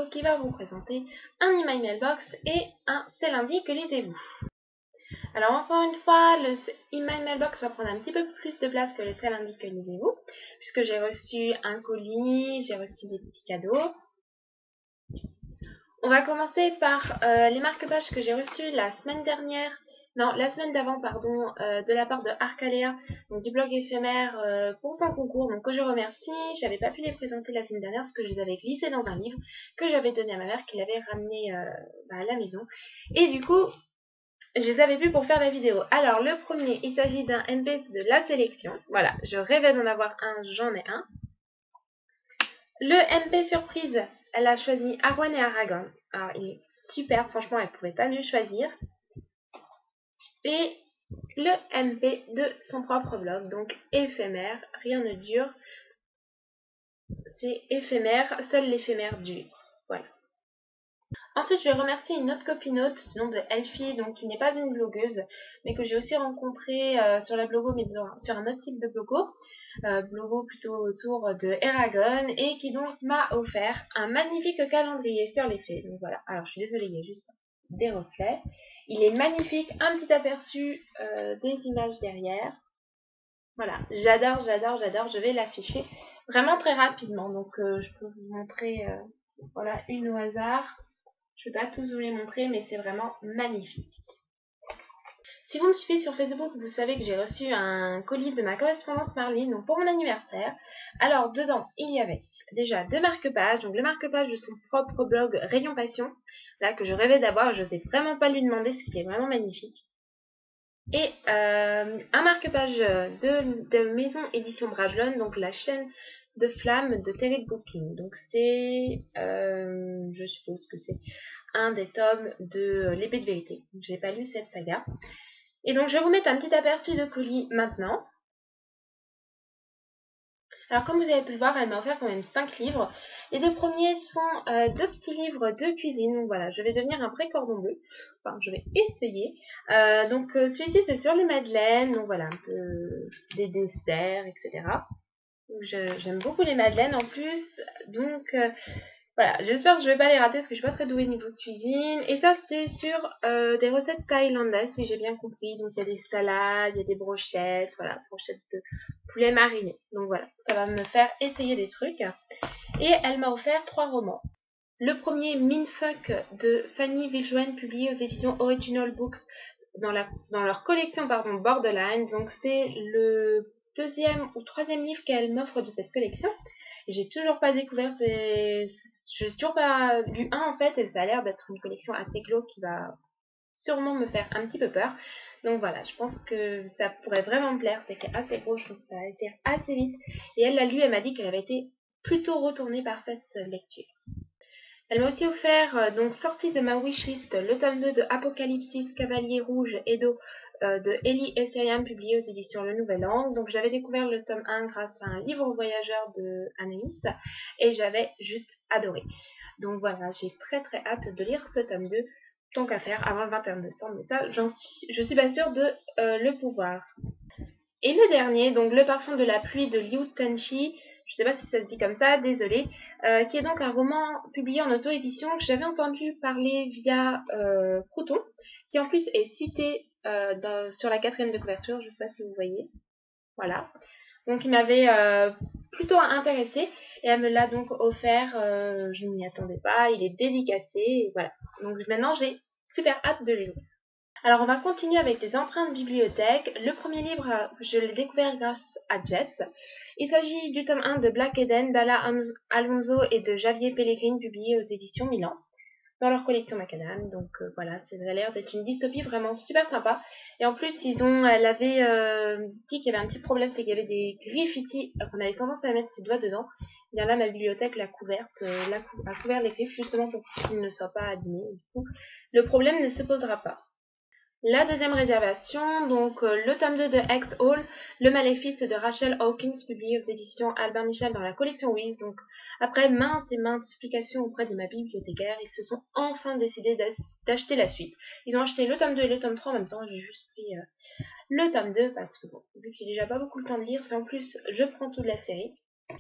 qui va vous présenter un Email Mailbox et un C'est lundi que lisez-vous. Alors encore une fois, le Email Mailbox va prendre un petit peu plus de place que le C'est lundi que lisez-vous, puisque j'ai reçu un colis, j'ai reçu des petits cadeaux. On va commencer par les marque-pages que j'ai reçus la semaine d'avant, de la part de Arcalea, donc du blog éphémère pour son concours, donc que je remercie. J'avais pas pu les présenter la semaine dernière parce que je les avais glissés dans un livre que j'avais donné à ma mère qui l'avait ramené à la maison. Et du coup, je les avais plus pour faire la vidéo. Alors le premier, il s'agit d'un MP de la sélection. Voilà, je rêvais d'en avoir un, j'en ai un. Le MP surprise, elle a choisi Arwen et Aragorn. Alors, il est super, franchement, elle ne pouvait pas mieux choisir. Et le MP de son propre blog, donc éphémère, rien ne dure. C'est éphémère, seul l'éphémère dure. Voilà. Ensuite, je vais remercier une autre copinote du nom de Elfie, donc qui n'est pas une blogueuse, mais que j'ai aussi rencontrée sur la blogo, mais sur un autre type de blogo plutôt autour de Eragon, et qui donc m'a offert un magnifique calendrier sur les fées. Donc voilà, alors je suis désolée, il y a juste des reflets. Il est magnifique, un petit aperçu des images derrière. Voilà, j'adore, je vais l'afficher vraiment très rapidement, donc je peux vous montrer voilà, une au hasard. Je ne vais pas tous vous les montrer, mais c'est vraiment magnifique. Si vous me suivez sur Facebook, vous savez que j'ai reçu un colis de ma correspondante Marline donc pour mon anniversaire. Alors, dedans, il y avait déjà deux marque-pages. Donc, le marque-page de son propre blog Rayon Passion, là, que je rêvais d'avoir. Je ne sais vraiment pas lui demander, ce qui est vraiment magnifique. Et un marque-page de Maison Édition Bragelonne, donc la chaîne de flammes de Terry Booking. Donc c'est, je suppose que c'est un des tomes de l'épée de vérité. Je n'ai pas lu cette saga. Et donc je vais vous mettre un petit aperçu de colis maintenant. Alors comme vous avez pu le voir, elle m'a offert quand même 5 livres. Les deux premiers sont deux petits livres de cuisine. Donc voilà, je vais devenir un vrai cordon bleu. Enfin, je vais essayer. Celui-ci c'est sur les madeleines. Donc voilà, un peu des desserts, etc. J'aime beaucoup les madeleines en plus. Donc voilà, j'espère que je vais pas les rater parce que je suis pas très douée niveau cuisine. Et ça c'est sur des recettes thaïlandaises si j'ai bien compris. Donc il y a des salades, il y a des brochettes, voilà, brochettes de poulet mariné. Donc voilà, ça va me faire essayer des trucs. Et elle m'a offert 3 romans. Le premier, Mindfuck de Fanny Viljoen, publié aux éditions Original Books dans leur collection Borderline. Donc c'est le deuxième ou troisième livre qu'elle m'offre de cette collection. J'ai toujours pas découvert, j'ai toujours pas lu un en fait, et ça a l'air d'être une collection assez glauque qui va sûrement me faire un petit peu peur. Donc voilà, je pense que ça pourrait vraiment me plaire, c'est assez gros, je pense que ça va lire assez vite. Et elle l'a lu, elle m'a dit qu'elle avait été plutôt retournée par cette lecture. Elle m'a aussi offert, donc sortie de ma wishlist, le tome 2 de Apocalypsis, Cavalier Rouge et d'eau de Ellie Esserian, publié aux éditions Le Nouvel An. Donc j'avais découvert le tome 1 grâce à un livre voyageur de Anaïs et j'avais juste adoré. Donc voilà, j'ai très hâte de lire ce tome 2, tant qu'à faire, avant le 21 décembre. Mais ça, je suis pas sûre de le pouvoir. Et le dernier, donc Le parfum de la pluie de Liu Tenchi, je sais pas si ça se dit comme ça, désolée, qui est donc un roman publié en auto-édition que j'avais entendu parler via Proton, qui en plus est cité sur la 4e de couverture, je sais pas si vous voyez. Voilà. Donc il m'avait plutôt intéressée et elle me l'a donc offert, je ne m'y attendais pas, il est dédicacé, et voilà. Donc maintenant j'ai super hâte de le lire. Alors on va continuer avec des empreintes bibliothèques. Le premier livre, je l'ai découvert grâce à Jess. Il s'agit du tome 1 de Black Eden d'Ala Alonso et de Javier Pellegrin, publié aux éditions Milan, dans leur collection Macadam. Donc voilà, ça a l'air d'être une dystopie vraiment super sympa. Et en plus, elle avait dit qu'il y avait un petit problème, c'est qu'il y avait des griffes ici, qu'on avait tendance à mettre ses doigts dedans. Et bien là, ma bibliothèque l'a a couvert les griffes justement pour qu'ils ne soient pas abîmés. Du coup, le problème ne se posera pas. La deuxième réservation, donc le tome 2 de X Hall, Le Maléfice de Rachel Hawkins, publié aux éditions Albin Michel dans la collection Wiz. Donc après maintes et maintes supplications auprès de ma bibliothécaire, ils se sont enfin décidés d'acheter la suite. Ils ont acheté le tome 2 et le tome 3 en même temps. J'ai juste pris le tome 2 parce que bon, vu que j'ai déjà pas beaucoup le temps de lire, c'est en plus je prends toute la série.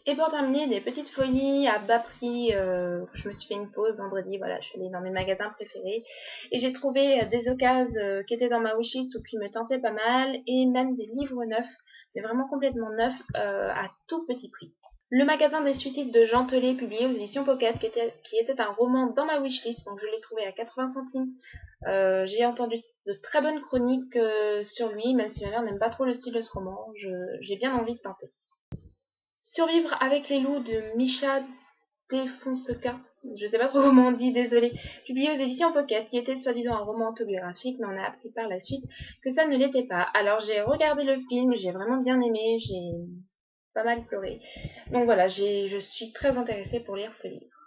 Et pour terminer, des petites folies à bas prix. Je me suis fait une pause vendredi, voilà, je suis allée dans mes magasins préférés et j'ai trouvé des occasions qui étaient dans ma wishlist ou qui me tentaient pas mal, et même des livres neufs, mais vraiment complètement neufs, à tout petit prix. Le magasin des suicides de Jean Telet, publié aux éditions Pocket, qui était un roman dans ma wishlist, donc je l'ai trouvé à 80 centimes. J'ai entendu de très bonnes chroniques sur lui, même si ma mère n'aime pas trop le style de ce roman, j'ai bien envie de tenter. Survivre avec les loups de Misha Defonseca, je sais pas trop comment on dit, désolée, publié aux éditions Pocket, qui était soi-disant un roman autobiographique, mais on a appris par la suite que ça ne l'était pas. Alors j'ai regardé le film, j'ai vraiment bien aimé, j'ai pas mal pleuré. Donc voilà, je suis très intéressée pour lire ce livre.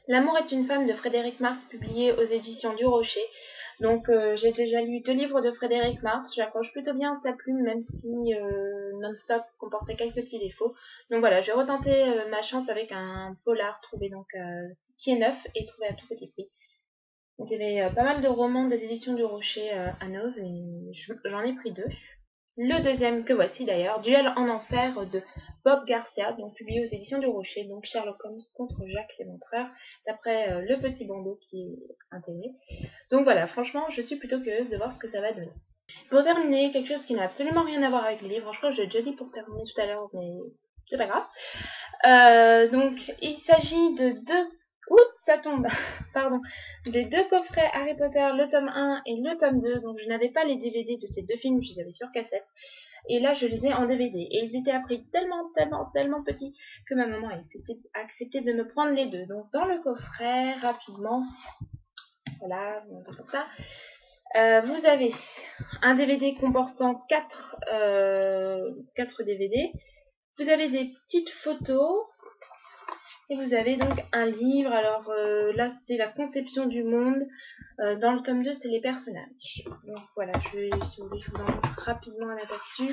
L'amour est une femme de Frédéric Marx, publié aux éditions du Rocher. Donc j'ai déjà lu 2 livres de Frédéric Marx, j'accroche plutôt bien à sa plume, même si Non-Stop comportait quelques petits défauts. Donc voilà, j'ai retenté ma chance avec un polar trouvé donc qui est neuf et trouvé à tout petit prix. Donc il y avait pas mal de romans des éditions du Rocher à Noz, et j'en ai pris 2. Le deuxième, que voici d'ailleurs, Duel en enfer de Bob Garcia, donc publié aux éditions du Rocher, donc Sherlock Holmes contre Jacques Léventreur, d'après le petit bandeau qui est intégré. Donc voilà, franchement, je suis plutôt curieuse de voir ce que ça va donner. Pour terminer, quelque chose qui n'a absolument rien à voir avec les livres, je crois que je l'ai déjà dit pour terminer tout à l'heure, mais c'est pas grave. Donc il s'agit de 2... Oups, ça tombe. Pardon. Des 2 coffrets Harry Potter, le tome 1 et le tome 2. Donc je n'avais pas les DVD de ces 2 films, je les avais sur cassette. Et là, je les ai en DVD. Et ils étaient à prix tellement petits que ma maman a accepté de me prendre les 2. Donc dans le coffret, rapidement, voilà, comme ça. Vous avez un DVD comportant 4 DVD. Vous avez des petites photos. Et vous avez donc un livre. Alors là, c'est la conception du monde. Dans le tome 2, c'est les personnages. Donc voilà, si vous voulez, je vous en montre rapidement un aperçu.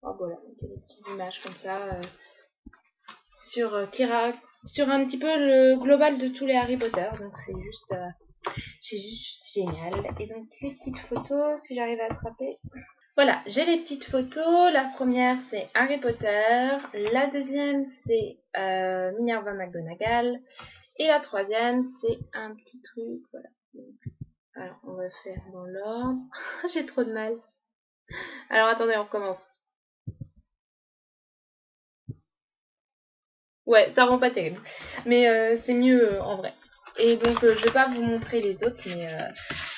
Oh, voilà, il y a des petites images comme ça sur un petit peu le global de tous les Harry Potter. Donc c'est juste génial. Et donc les petites photos, si j'arrive à attraper. Voilà, j'ai les petites photos. La première, c'est Harry Potter. La deuxième, c'est Minerva McGonagall. Et la troisième, c'est un petit truc. Voilà. Alors, on va faire dans l'ordre. J'ai trop de mal. Alors, attendez, on recommence. Ouais, ça rend pas terrible. Mais c'est mieux en vrai. Et donc, je vais pas vous montrer les autres, mais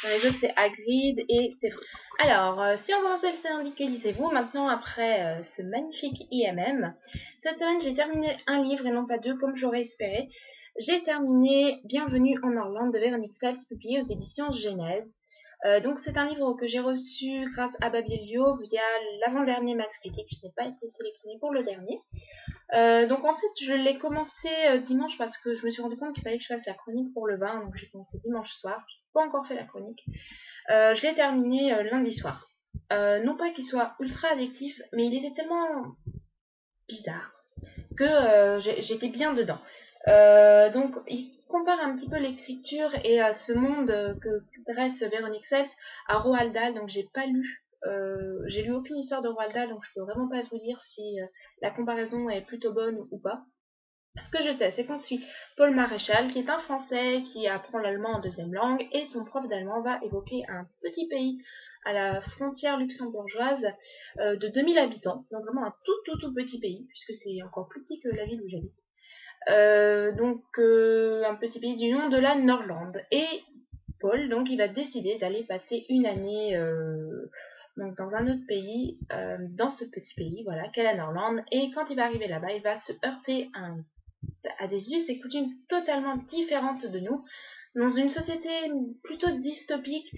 dans les autres, c'est Hagrid et Severus. Alors, si on commence à le syndic, lisez-vous. Maintenant, après ce magnifique IMM, cette semaine, j'ai terminé un livre et non pas 2 comme j'aurais espéré. J'ai terminé Bienvenue en Orlande de Véronique Sels, publié aux éditions Genèse. Donc c'est un livre que j'ai reçu grâce à Babylio via l'avant-dernier Mass Critique. Je n'ai pas été sélectionnée pour le dernier. Donc en fait, je l'ai commencé dimanche parce que je me suis rendu compte qu'il fallait que je fasse la chronique pour le bain. Donc j'ai commencé dimanche soir. Je n'ai pas encore fait la chronique. Je l'ai terminé lundi soir. Non pas qu'il soit ultra addictif, mais il était tellement bizarre que j'étais bien dedans. Donc il compare un petit peu l'écriture et ce monde que dresse Véronique Sels à Roald Dahl. Donc j'ai lu aucune histoire de Roald Dahl, donc je peux vraiment pas vous dire si la comparaison est plutôt bonne ou pas. Ce que je sais, c'est qu'on suit Paul Maréchal, qui est un Français qui apprend l'allemand en deuxième langue, et son prof d'allemand va évoquer un petit pays à la frontière luxembourgeoise de 2000 habitants, donc vraiment un tout petit pays, puisque c'est encore plus petit que la ville où j'habite. Donc un petit pays du nom de la Norlande. Et Paul, donc, il va décider d'aller passer une année donc dans un autre pays, dans ce petit pays, voilà, qu'est la Norlande. Et quand il va arriver là-bas, il va se heurter à des us et coutumes totalement différentes de nous, dans une société plutôt dystopique,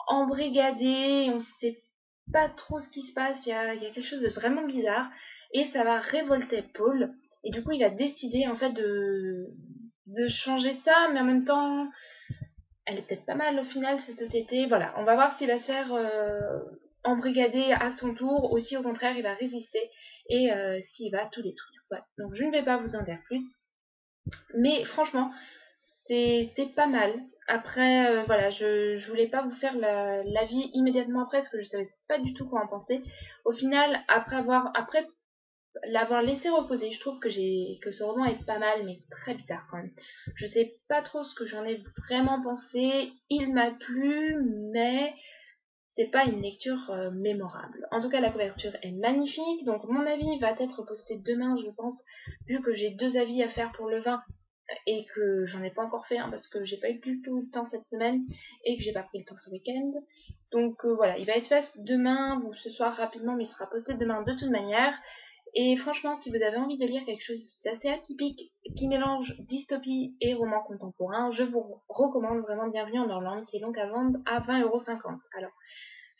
embrigadée, on ne sait pas trop ce qui se passe, il y a quelque chose de vraiment bizarre, et ça va révolter Paul, et du coup il va décider en fait de changer ça, mais en même temps elle est peut-être pas mal au final cette société. Voilà, on va voir s'il va se faire embrigader à son tour, ou si au contraire il va résister et s'il va tout détruire. Voilà. Donc je ne vais pas vous en dire plus, mais franchement c'est pas mal. Après, voilà, je voulais pas vous faire l'avis immédiatement après, parce que je savais pas du tout quoi en penser. Au final, après l'avoir laissé reposer, je trouve que ce roman est pas mal, mais très bizarre quand même. Je sais pas trop ce que j'en ai vraiment pensé. Il m'a plu, mais c'est pas une lecture mémorable. En tout cas, la couverture est magnifique, donc mon avis va être posté demain, je pense, vu que j'ai 2 avis à faire pour le vin et que j'en ai pas encore fait un parce que j'ai pas eu du tout le temps cette semaine et que j'ai pas pris le temps ce week-end. Donc voilà, il va être fait demain ou ce soir rapidement, mais il sera posté demain de toute manière. Et franchement, si vous avez envie de lire quelque chose d'assez atypique qui mélange dystopie et roman contemporain, je vous recommande vraiment Bienvenue en Norlande, qui est donc à vendre à 20,50 €. Alors,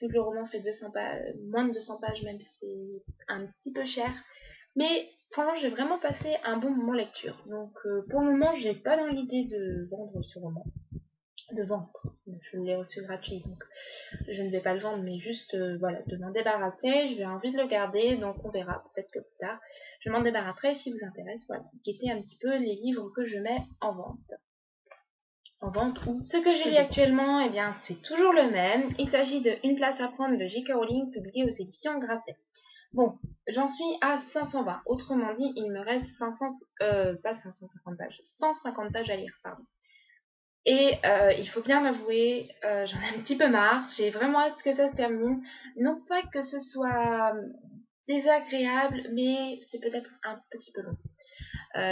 vu que le roman fait 200 pages, moins de 200 pages même, c'est un petit peu cher. Mais franchement, j'ai vraiment passé un bon moment lecture. Donc pour le moment, j'ai pas dans l'idée de vendre ce roman. De vendre. Je l'ai reçu gratuit, donc je ne vais pas le vendre, mais juste voilà, de m'en débarrasser. J'ai envie de le garder, donc on verra, peut-être que plus tard. Je m'en débarrasserai si vous intéresse, voilà. Guettez un petit peu les livres que je mets en vente. En vente ou ce que je lis actuellement, eh bien, c'est toujours le même. Il s'agit de Une place à prendre de J.K. Rowling, publié aux éditions Grasset. Bon, j'en suis à 520. Autrement dit, il me reste 500, pas 550 pages, 150 pages à lire, pardon. Et il faut bien l'avouer, j'en ai un petit peu marre. J'ai vraiment hâte que ça se termine. Non pas que ce soit désagréable, mais c'est peut-être un petit peu long.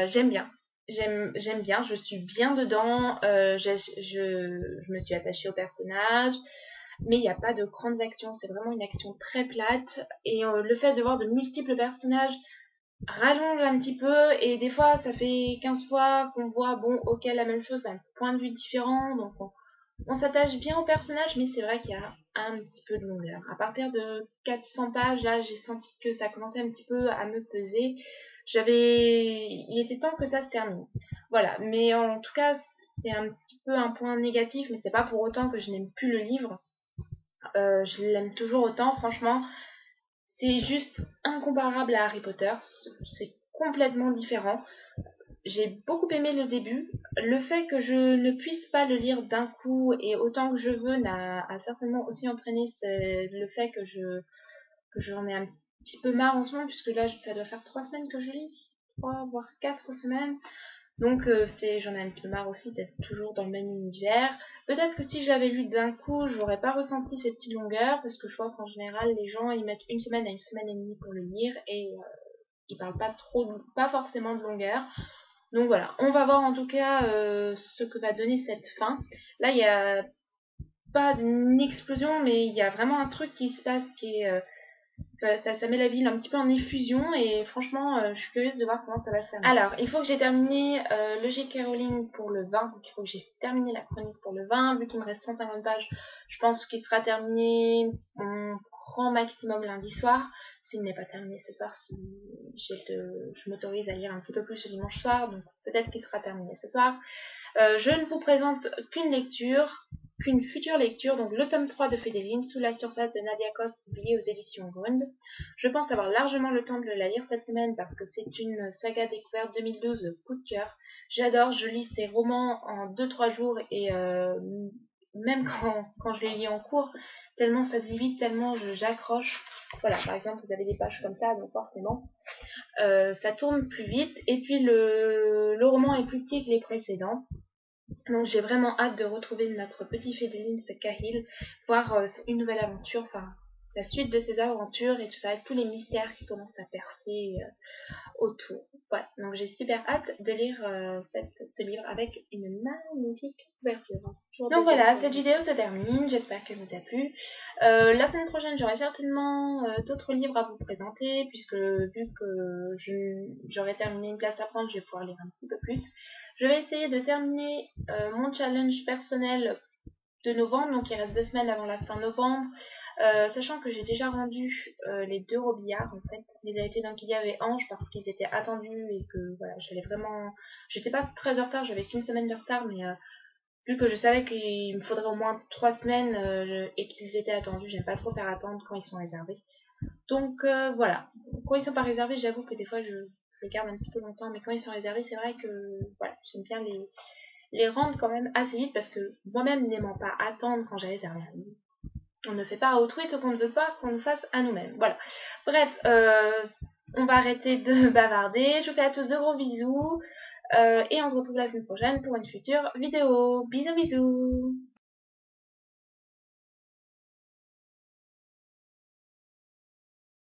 J'aime bien. J'aime bien, je suis bien dedans. Je me suis attachée au personnage, mais il n'y a pas de grandes actions. C'est vraiment une action très plate. Et le fait de voir de multiples personnages rallonge un petit peu, et des fois ça fait 15 fois qu'on voit, bon, ok, la même chose d'un point de vue différent, donc on s'attache bien au personnage, mais c'est vrai qu'il y a un petit peu de longueur. À partir de 400 pages, là, j'ai senti que ça commençait un petit peu à me peser. Il était temps que ça se termine. Voilà, mais en tout cas, c'est un petit peu un point négatif, mais c'est pas pour autant que je n'aime plus le livre. Je l'aime toujours autant, franchement. C'est juste incomparable à Harry Potter, c'est complètement différent. J'ai beaucoup aimé le début. Le fait que je ne puisse pas le lire d'un coup et autant que je veux a certainement aussi entraîné le fait que j'en ai un petit peu marre en ce moment, puisque là ça doit faire 3 semaines que je lis, 3 voire 4 semaines. Donc j'en ai un petit peu marre aussi d'être toujours dans le même univers. Peut-être que si je l'avais lu d'un coup, je n'aurais pas ressenti ces petites longueurs, parce que je vois qu'en général, les gens, ils mettent 1 semaine à 1 semaine et demie pour le lire, et ils parlent pas forcément de longueur. Donc voilà, on va voir en tout cas ce que va donner cette fin. Là, il n'y a pas une explosion, mais il y a vraiment un truc qui se passe qui est... ça met la ville un petit peu en effusion, et franchement, je suis curieuse de voir comment ça va se terminer. Alors, il faut que j'ai terminé le J.K. Rowling pour le vin, donc il faut que j'ai terminé la chronique pour le vin. Vu qu'il me reste 150 pages, je pense qu'il sera terminé mon grand maximum lundi soir. S'il n'est pas terminé ce soir, si je m'autorise à lire un petit peu plus ce dimanche soir, donc peut-être qu'il sera terminé ce soir. Je ne vous présente qu'une future lecture, donc le tome 3 de Fédéline, Sous la surface de Nadia Coste, publié aux éditions Grund. Je pense avoir largement le temps de la lire cette semaine parce que c'est une saga découverte 2012 coup de cœur. J'adore, je lis ces romans en 2-3 jours, et même quand je les lis en cours, tellement ça se lit vite, tellement j'accroche. Voilà, par exemple, vous avez des pages comme ça, donc forcément, ça tourne plus vite. Et puis le roman est plus petit que les précédents. Donc j'ai vraiment hâte de retrouver notre petit Fédéline Cahill, voir une nouvelle aventure, enfin la suite de ses aventures et tout ça, et tous les mystères qui commencent à percer autour. Voilà, donc j'ai super hâte de lire ce livre avec une magnifique couverture. Donc voilà, cette vidéo se termine, j'espère qu'elle vous a plu. La semaine prochaine, j'aurai certainement d'autres livres à vous présenter, puisque vu que j'aurai terminé Une place à prendre, je vais pouvoir lire un petit peu plus. Je vais essayer de terminer mon challenge personnel de novembre, donc il reste 2 semaines avant la fin novembre. Sachant que j'ai déjà rendu les 2 robillards, en fait, les vérités d'Anquilia et Ange, parce qu'ils étaient attendus et que voilà, j'étais pas très en retard, j'avais qu'1 semaine de retard, mais vu que je savais qu'il me faudrait au moins 3 semaines et qu'ils étaient attendus, j'aime pas trop faire attendre quand ils sont réservés. Donc voilà, quand ils sont pas réservés, j'avoue que des fois je les garde un petit peu longtemps, mais quand ils sont réservés, c'est vrai que voilà, j'aime bien les rendre quand même assez vite parce que moi-même n'aimant pas attendre quand j'ai réservé un livre, on ne fait pas à autrui ce qu'on ne veut pas qu'on nous fasse à nous-mêmes. Voilà. Bref, on va arrêter de bavarder. Je vous fais à tous de gros bisous et on se retrouve la semaine prochaine pour une future vidéo. Bisous bisous.